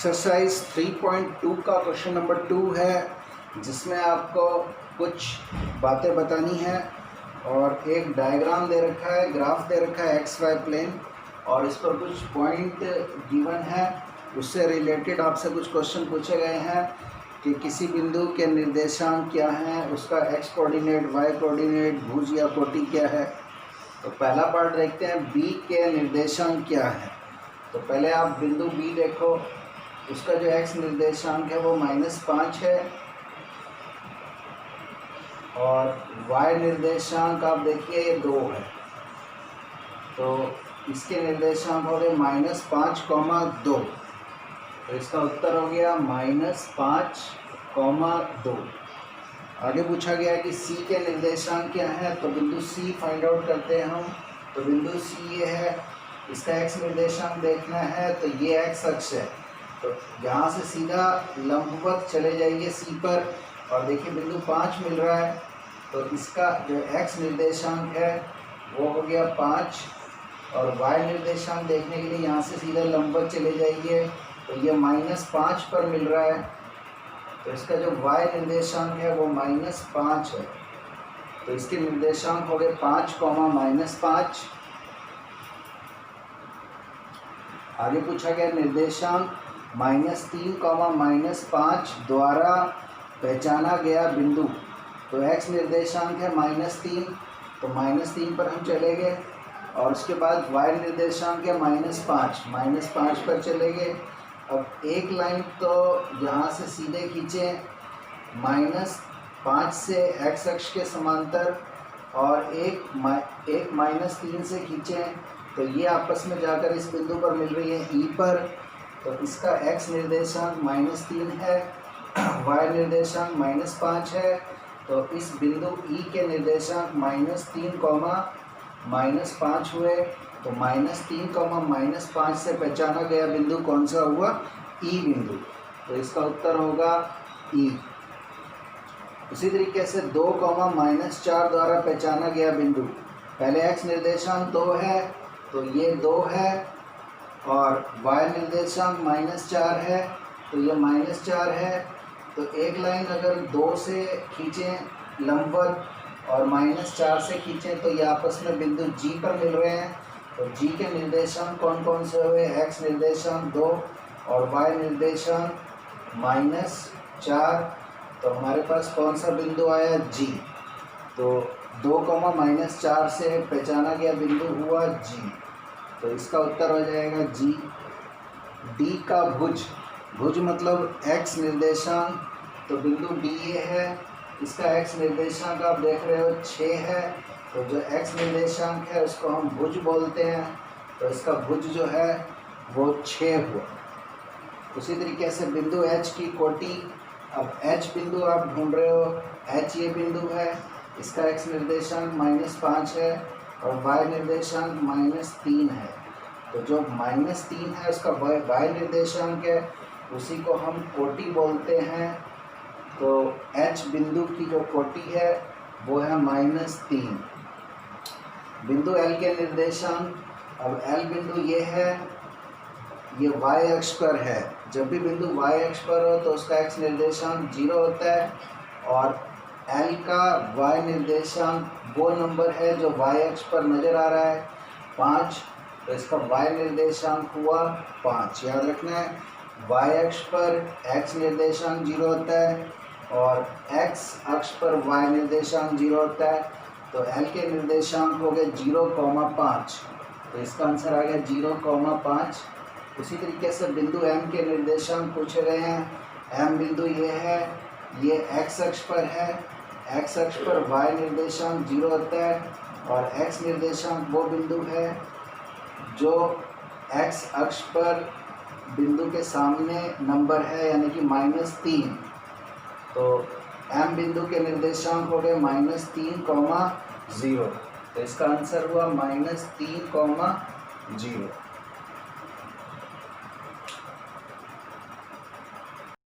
Exercise 3.2 का question number 2 है, जिसमें आपको कुछ बातें बतानी है और एक डायग्राम दे रखा है, ग्राफ दे रखा है एक्स वाई प्लेन, और इस पर कुछ पॉइंट गिवन है। उससे रिलेटेड आपसे कुछ क्वेश्चन पूछे गए हैं कि किसी बिंदु के निर्देशांक क्या हैं, उसका एक्स कोऑर्डिनेट, वाई कोऑर्डिनेट, भुज या कोटि क्या है। तो पहला पार्ट देखते हैं, बी के निर्देशांक क्या है। तो पहले आप बिंदु बी देखो, उसका जो एक्स निर्देशांक है वो -5 है और वाई निर्देशांक आप देखिए ये 2 है। तो इसके निर्देशांक हो गए -5,2। तो इसका उत्तर हो गया -5,2। आगे पूछा गया है कि सी के निर्देशांक क्या है। तो बिंदु सी फाइंड आउट करते हैं हम। तो बिंदु सी ये है, इसका एक्स निर्देशांक देखना है। तो ये एक्स अक्ष है, तो यहाँ से सीधा लंबवत चले जाइए सी पर, और देखिए बिंदु 5 मिल रहा है। तो इसका जो एक्स निर्देशांक है वो हो गया 5, और वाई निर्देशांक देखने के लिए यहाँ से सीधा लंबवत चले जाइए। तो ये -5 पर मिल रहा है। तो इसका जो वाई निर्देशांक है वो -5 है। तो इसके निर्देशांक हो गए 5, -5। आगे पूछा गया निर्देशांक -3, -5 द्वारा पहचाना गया बिंदु। तो एक्स निर्देशांक है -3, तो -3 पर हम चले गए, और उसके बाद वाई निर्देशांक है -5 पर चले गए। अब एक लाइन तो यहाँ से सीधे खींचें -5 से एक्स अक्ष के समांतर, और एक -3 से खींचें, तो ये आपस में जाकर इस बिंदु पर मिल रही है ई पर। तो इसका एक्स निर्देशांक -3 है, वाई निर्देशांक -5 है। तो इस बिंदु ई के निर्देशांक -3, -5 हुए। तो -3, -5 से पहचाना गया बिंदु कौन सा हुआ? ई बिंदु। तो इसका उत्तर होगा ई। उसी तरीके से 2, -4 द्वारा पहचाना गया बिंदु। पहले एक्स निर्देशांक 2 है, तो ये 2 है, और वाई निर्देशांक -4 है, तो ये -4 है। तो एक लाइन अगर 2 से खींचें लंबवत और -4 से खींचें, तो ये आपस में बिंदु जी पर मिल रहे हैं। तो जी के निर्देशांक कौन कौन से हुए? एक्स निर्देशांक 2 और वाई निर्देशांक -4। तो हमारे पास कौन सा बिंदु आया? जी। तो 2, -4 से पहचाना गया बिंदु हुआ जी। तो इसका उत्तर हो जाएगा जी। डी का भुज, भुज मतलब एक्स निर्देशांक। तो बिंदु डी ये है, इसका एक्स निर्देशांक आप देख रहे हो 6 है। तो जो एक्स निर्देशांक है उसको हम भुज बोलते हैं। तो इसका भुज जो है वो 6 हुआ। उसी तरीके से बिंदु एच की कोटि। अब एच बिंदु आप ढूंढ रहे हो, एच ये बिंदु है, इसका एक्स निर्देशांक -5 है और वाई निर्देशांक -3 है। तो जो -3 है उसका वाई निर्देशांक है, उसी को हम कोटि बोलते हैं। तो एच बिंदु की जो कोटि है वो है -3। बिंदु एल के निर्देशांक, अब एल बिंदु ये है, ये वाई अक्ष पर है। जब भी बिंदु वाई अक्ष पर हो तो उसका एक्स निर्देशांक 0 होता है, और एल का वाई निर्देशांक वो नंबर है जो वाई अक्ष पर नज़र आ रहा है 5। तो इसका वाई निर्देशांक हुआ 5। याद रखना है, वाई अक्ष पर एक्स निर्देशांक 0 होता है और एक्स अक्ष पर वाई निर्देशांक 0 होता है। तो एल के निर्देशांक हो गए 0,5। तो इसका आंसर आ गया 0,5। उसी तरीके से बिंदु एम के निर्देशांक पूछे गए हैं। एम बिंदु ये है, ये एक्स अक्ष पर है, एक्स अक्ष पर वाई निर्देशांक 0 होता है, और एक्स निर्देशांक वो बिंदु है जो एक्स अक्ष पर बिंदु के सामने नंबर है, यानी कि -3। तो एम बिंदु के निर्देशांक हो गए -3,0। तो इसका आंसर हुआ -3,0।